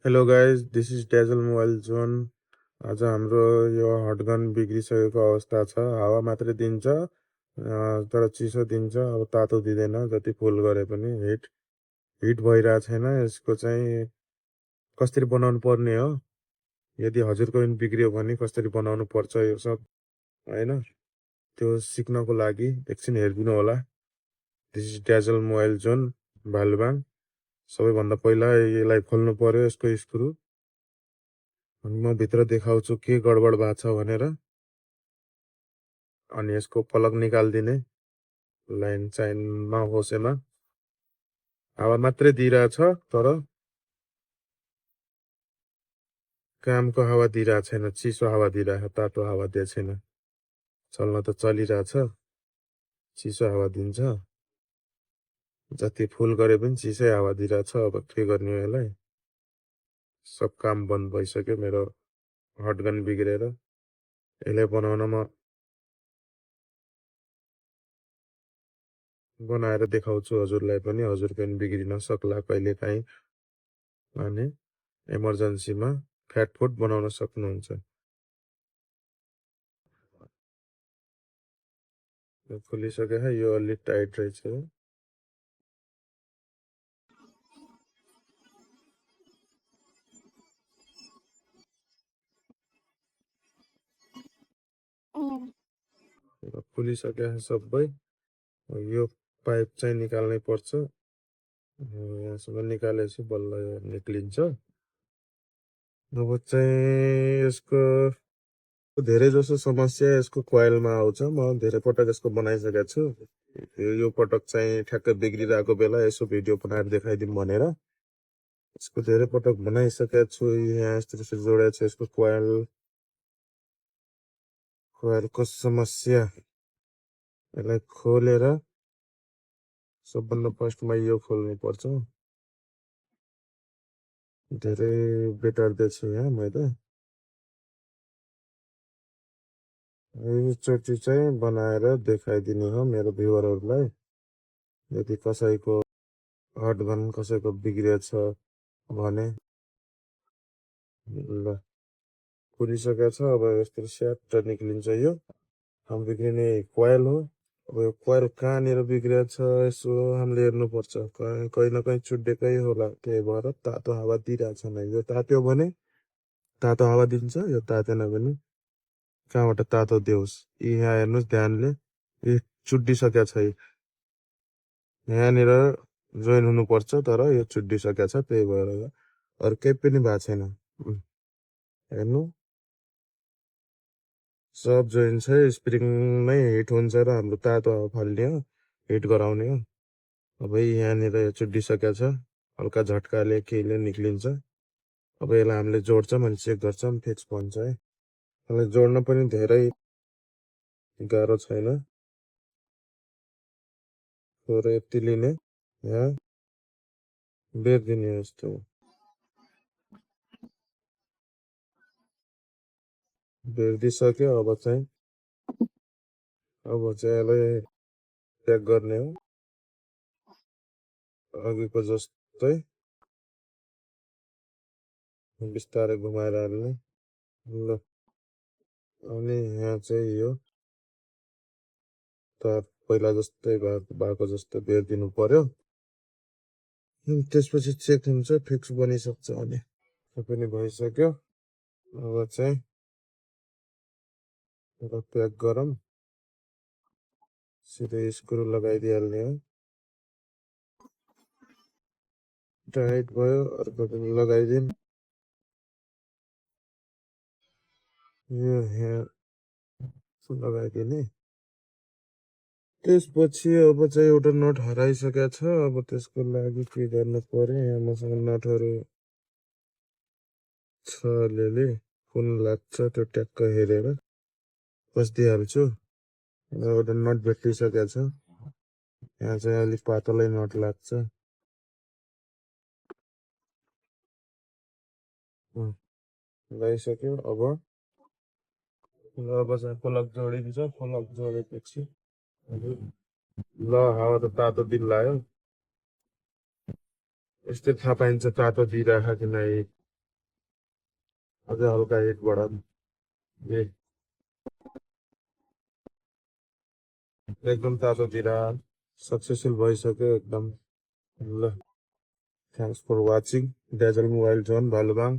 Hello guys, this is Dazzle Mobile Zone. आज हाम्रो यो हटगन बिग्रिसकेको अवस्था छ। हावा मात्रै दिन्छ, तर चिसो दिन्छ। अब तातो दिँदैन, जति फुल गरे पनि हिट भइरहेको छैन। यसको चाहिँ कसरी बनाउनु पर्ने हो, यदि हजुरको पनि बिग्रियो भने कसरी बनाउनु पर्छ यो सब होइन, त्यो सिक्नको लागि एकछिन हेरिदिनु होला। This is Dazzle Mobile Zone Bhalubang. सबैभन्दा पहिला यसलाई खोल्नु पर्यो, यसको स्क्रु। अनि म भित्र देखाउँछु के गडबड भएको छ भनेर। अनि यसको प्लग निकालिदिने, लाइन चाहिँ नहोस् यसमा। हावा मात्रै दिइरहेछ, तर कामको हावा दिइरहेको छैन, चिसो हावा दिइरहेछ, तातो हावा दिएको छैन। चल्न त चलिरहेछ, चिसो हावा दिन्छ। जति फुल गरे पनि चिसै हावा दिइरहेछ। अब के गर्ने हो यसलाई? सब काम बन्द भइसक्यो मेरो हटगन बिग्रेर। यसलाई बनाएर देखाउँछु हजुरलाई पनि। हजुर पनि बिग्रिन सक्ला कहिलेकाहीँ, अनि इमर्जेन्सीमा फ्याटफुट बनाउन सक्नुहुन्छ। खोलिसक्यो, यो अलि टाइट रहेछ। खुलिसक्यो सबै। यो पाइप चाहिँ निकाल्नै पर्छ। यहाँसम्म निकालेपछि बल्ल निक्लिन्छ। अब चाहिँ यसको धेरै जसो समस्या यसको कोइलमा आउँछ। म धेरै पटक यसको बनाइसकेको छु। यो पटक चाहिँ ठ्याक्कै बिग्रिरहेको बेला यसो भिडियो बनाएर देखाइदिउँ भनेर यसको धेरै पटक बनाइसकेको छु। यहाँ यस्तो जोडेको छ यसको कोइलको समस्या। यसलाई खोलेर सबभन्दा फर्स्टमा यो खोल्नु पर्छ। धेरै बेटार्दैछु यहाँ मैले। एकचोटि चाहिँ बनाएर देखाइदिने हो मेरो भ्युअरहरूलाई। यदि कसैको हटगन कसैको बिग्रिएछ भने। ल, खुलिसकेको छ। अब यस्तो स्याट निक्लिन्छ। यो हाम्रो बिग्रिने कोइल हो। अब यो कोइल कहाँनिर बिग्रिएछ यसो हामीले हेर्नुपर्छ। कहीँ न कहीँ चुड्डेकै होला। त्यही भएर तातो हावा दिइरहेछ नै। यो तात्यो भने तातो हावा दिन्छ, यो तातेन भने कहाँबाट तातो देओस्। यहाँ हेर्नुहोस् ध्यानले, यो चुड्डिसकेको छ। यहाँनिर जोइन हुनुपर्छ, तर यो चुड्डिसकेको छ। त्यही भएर अरू केही पनि भएको छैन। हेर्नु, सब जोइन छ। स्प्रिङ नै हिट हुन्छ र हाम्रो तातो हावा फाल्ने हो, हिट गराउने हो। अब यहाँनिर यो चुड्डिसकेको छ। हल्का झट्काले केहीले निक्लिन्छ। अब यसलाई हामीले जोड्छौँ अनि चेक गर्छौँ, फिक्स भन्छ है। यसलाई जोड्न पनि धेरै गाह्रो छैन। थोरै यति लिने, यहाँ बेर्दिने जस्तो बेर्दिसक्यो। अब चाहिँ यसलाई प्याक गर्ने हो, अघिको जस्तै बिस्तारै घुमाएर हाल्ने। ल, अनि यहाँ चाहिँ यो तार पहिला जस्तै भएको जस्तो बेर्दिनु पर्यो। त्यसपछि चेक हुन्छ, फिक्स बनिसक्छ। अनि पनि भइसक्यो। अब चाहिँ प्याक गरौँ, सिधै स्क्रु लगाइदिइहाल्ने हो। टाइट भयो, अर्को पनि लगाइदिउँ। यो यहाँ लगाइदिने। त्यसपछि अब चाहिँ एउटा नट हराइसकेको छ। अब त्यसको लागि के गर्नु पर्यो? यहाँ मसँग नटहरू छ अलिअलि, कुन लाग्छ त्यो ट्याक्क हेरेर कस्दिहाल्छु। एउटा नट भेटिसकेको छ। यहाँ चाहिँ अलिक पातलै नट लाग्छ। लगाइसक्यो। अब चाहिँ प्लग जोडिन्छ। प्लग जोडेपछि ल, हावा त तातो दिन लाग्यो। यस्तै थाहा पाइन्छ तातो दिइरहेको कि नै। अझै हल्का हिट बढा ए एकदम तातो दिरा सक्सेसफुल भइसक्यो एकदम ल thanks for watching Dazzle Mobile Zone Bhalubang